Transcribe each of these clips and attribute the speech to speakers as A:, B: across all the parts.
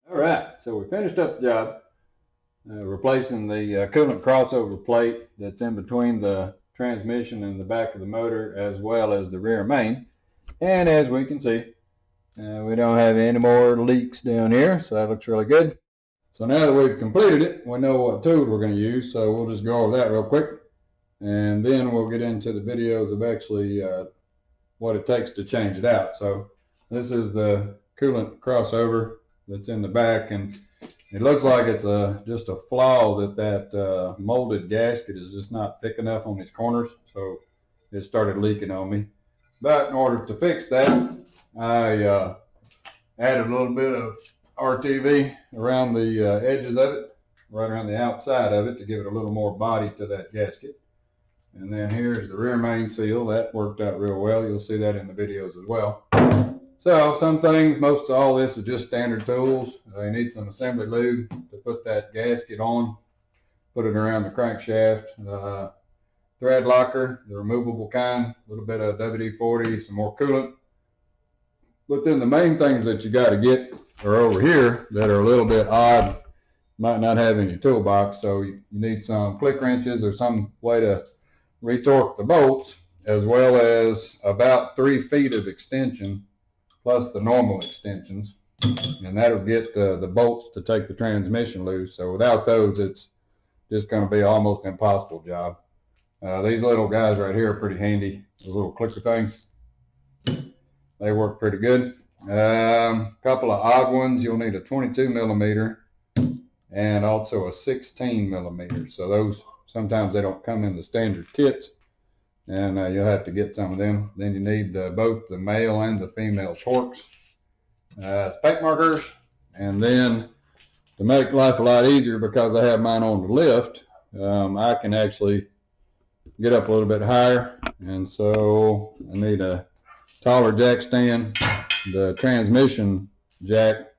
A: All right, so we finished up the job, replacing the coolant crossover plate that's in between the transmission and the back of the motor, as well as the rear main. And as we can see, we don't have any more leaks down here, so that looks really good. So now that we've completed it, we know what tool we're going to use, so we'll just go over that real quick. And then we'll get into the videos of actually what it takes to change it out. So this is the coolant crossover that's in the back, and it looks like it's just a flaw that molded gasket is just not thick enough on these corners, so it started leaking on me. But in order to fix that, I added a little bit of RTV around the edges of it, right around the outside of it, to give it a little more body to that gasket. And then here's the rear main seal. That worked out real well. You'll see that in the videos as well. So some things, most of all this is just standard tools. You need some assembly lube to put that gasket on, put it around the crankshaft, thread locker, the removable kind, a little bit of WD-40, some more coolant. But then the main things that you got to get are over here that are a little bit odd, might not have in your toolbox. So you need some click wrenches or some way to retorque the bolts, as well as about 3 feet of extension plus the normal extensions, and that'll get the bolts to take the transmission loose. So without those, it's just going to be almost impossible job. These little guys right here are pretty handy, the little clicker things. They work pretty good. Couple of odd ones. You'll need a 22 millimeter and also a 16 millimeter. So those, sometimes they don't come in the standard kits, and you'll have to get some of them. Then you need both the male and the female torques, spec markers, and then to make life a lot easier, because I have mine on the lift, I can actually get up a little bit higher, and so I need a taller jack stand. The transmission jack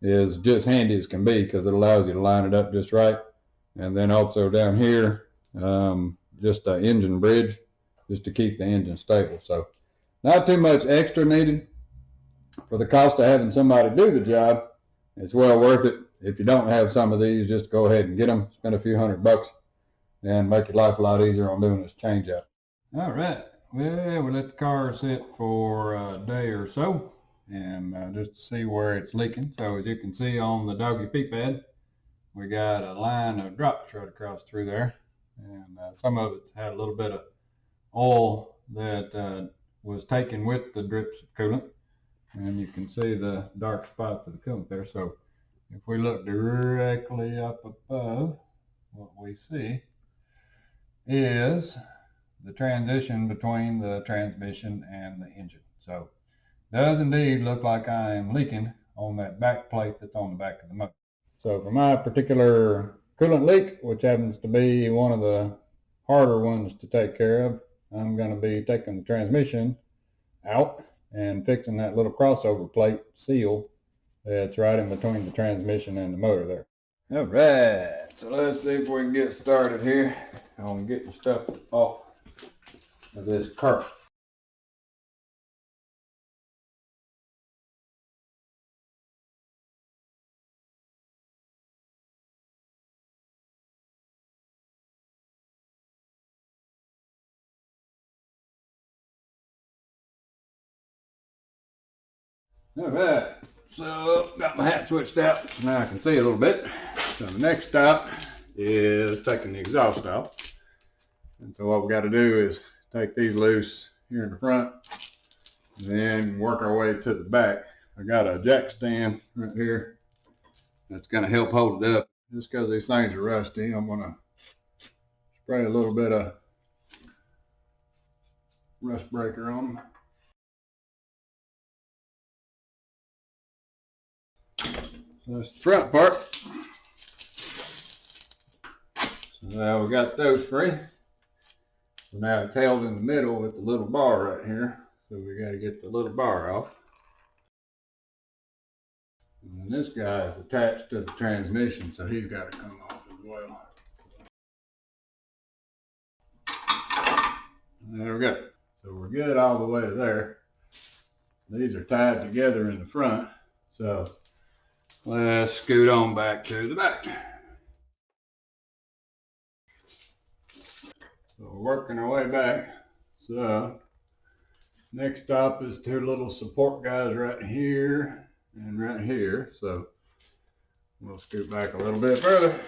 A: is just handy as can be because it allows you to line it up just right. And then also down here, just an engine bridge, just to keep the engine stable. So not too much extra needed. For the cost of having somebody do the job, it's well worth it. If you don't have some of these, just go ahead and get them, spend a few $100 and make your life a lot easier on doing this change out. All right, well, we let the car sit for a day or so, and just to see where it's leaking. So as you can see on the doggy feet pad, we got a line of drops right across through there, and some of it's had a little bit of oil that was taken with the drips of coolant, and you can see the dark spots of the coolant there. So if we look directly up above, what we see is the transition between the transmission and the engine. So it does indeed look like I am leaking on that back plate that's on the back of the motor. So for my particular coolant leak, which happens to be one of the harder ones to take care of, I'm going to be taking the transmission out and fixing that little crossover plate seal that's right in between the transmission and the motor there. All right, so let's see if we can get started here on getting stuff off of this car. All right, so got my hat switched out, so now I can see a little bit. So the next stop is taking the exhaust off. And so what we got to do is take these loose here in the front, and then work our way to the back. I got a jack stand right here that's going to help hold it up. Just because these things are rusty, I'm going to spray a little bit of rust breaker on them. So that's the front part. So now we got those free. So now it's held in the middle with the little bar right here. So we got to get the little bar off. And this guy is attached to the transmission, so he's got to come off as well. There we go. So we're good all the way to there. These are tied together in the front. So let's scoot on back to the back. So we're working our way back. So next stop is two little support guys right here and right here. So we'll scoot back a little bit further.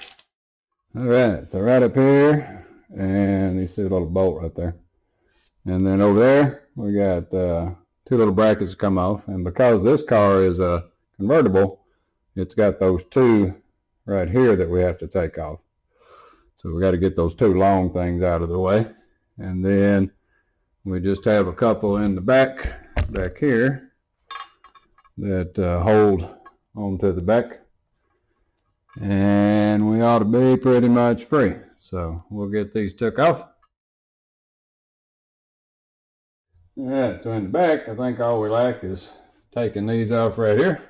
A: All right, so right up here, and you see a little bolt right there. And then over there, we got two little brackets that come off. And because this car is a convertible, it's got those two right here that we have to take off. So we got to get those two long things out of the way. And then we just have a couple in the back here that hold onto the back. And we ought to be pretty much free. So we'll get these took off. All right, so in the back, I think all we lack is taking these off right here.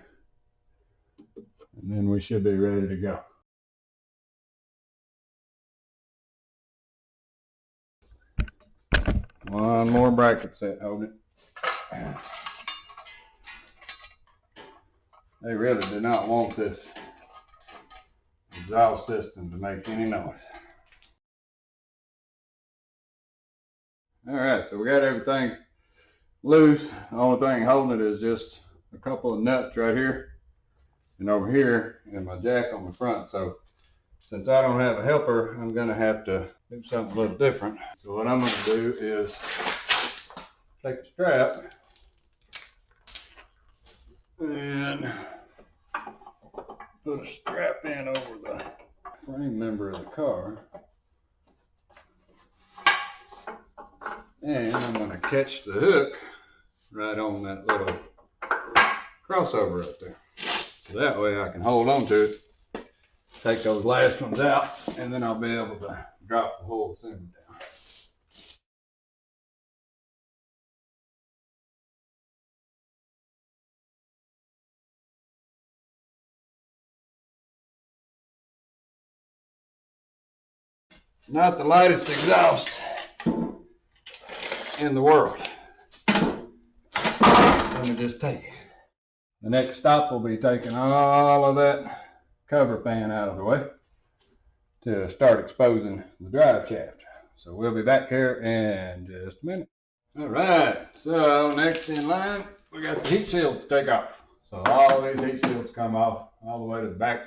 A: And then we should be ready to go. One more bracket set, hold it. They really do not want this exhaust system to make any noise. All right, so we got everything loose. The only thing holding it is just a couple of nuts right here and over here, and my jack on the front. So since I don't have a helper, I'm going to have to do something a little different. So what I'm going to do is take a strap and put a strap in over the frame member of the car. And I'm going to catch the hook right on that little crossover right there. So that way I can hold on to it, take those last ones out, and then I'll be able to drop the whole assembly down. Not the lightest exhaust in the world. Let me just take it. The next stop will be taking all of that cover pan out of the way to start exposing the drive shaft. So we'll be back here in just a minute. All right, so next in line, we got the heat shields to take off. So all these heat shields come off all the way to the back.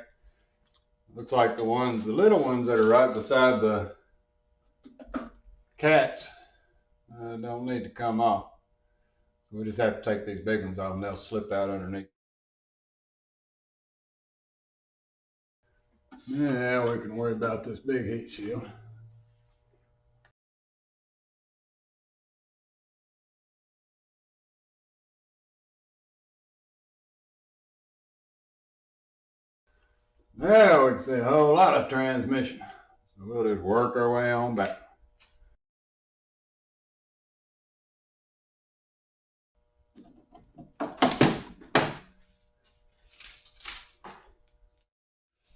A: Looks like the little ones that are right beside the cats don't need to come off. So we just have to take these big ones off and they'll slip out underneath. Yeah, we can worry about this big heat shield. Now we can see a whole lot of transmission. So we'll just work our way on back.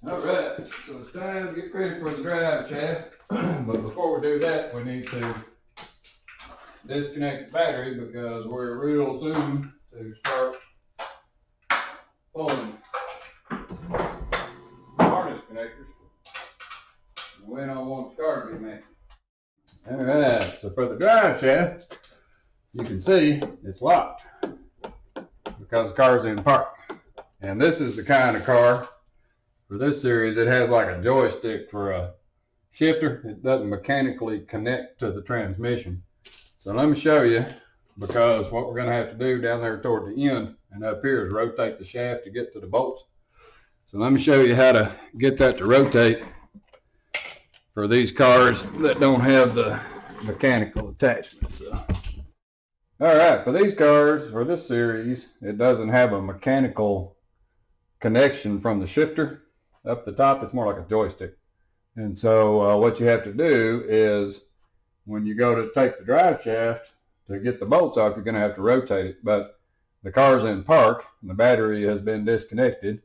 A: Alright, so it's time to get ready for the drive shaft. But before we do that, we need to disconnect the battery because we're real soon to start pulling harness connectors. We don't want the car to be made. Alright, so for the drive shaft, you can see it's locked because the car's in park. And this is the kind of car, for this series, it has like a joystick for a shifter. It doesn't mechanically connect to the transmission. So let me show you, because what we're going to have to do down there toward the end and up here is rotate the shaft to get to the bolts. So let me show you how to get that to rotate for these cars that don't have the mechanical attachment. So, all right, for these cars, for this series, it doesn't have a mechanical connection from the shifter up the top. It's more like a joystick. And so what you have to do is when you go to take the drive shaft to get the bolts off, you're going to have to rotate it. But the car's in park and the battery has been disconnected.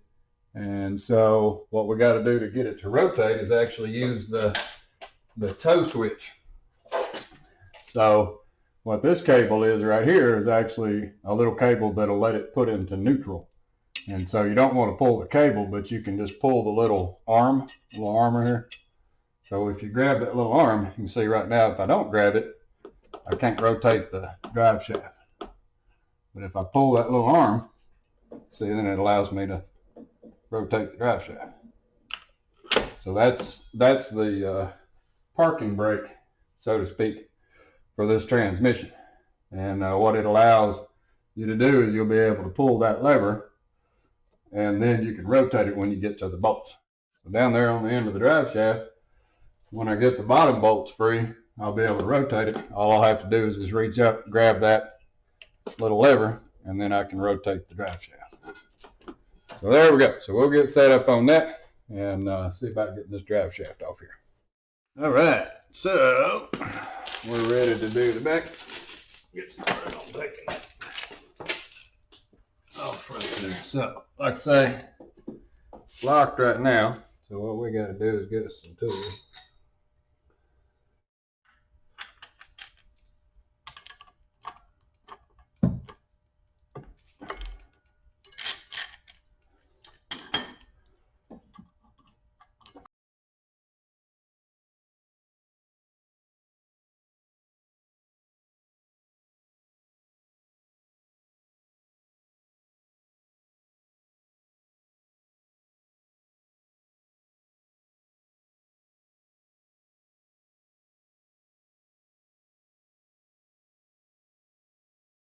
A: And so what we got to do to get it to rotate is actually use the toe switch. So what this cable is right here is actually a little cable that'll let it put into neutral. And so you don't want to pull the cable, but you can just pull the little arm, little armor here. So if you grab that little arm, you can see right now if I don't grab it, I can't rotate the drive shaft. But if I pull that little arm, see, then it allows me to rotate the drive shaft. So that's the parking brake, so to speak, for this transmission. And what it allows you to do is you'll be able to pull that lever, and then you can rotate it when you get to the bolts. So down there on the end of the drive shaft, when I get the bottom bolts free, I'll be able to rotate it. All I'll have to do is just reach up, grab that little lever, and then I can rotate the drive shaft. So there we go. So we'll get set up on that and see about getting this drive shaft off here. All right, so we're ready to do the back. Get started on taking it off right there. So, like I say, it's locked right now. So what we got to do is get us some tools.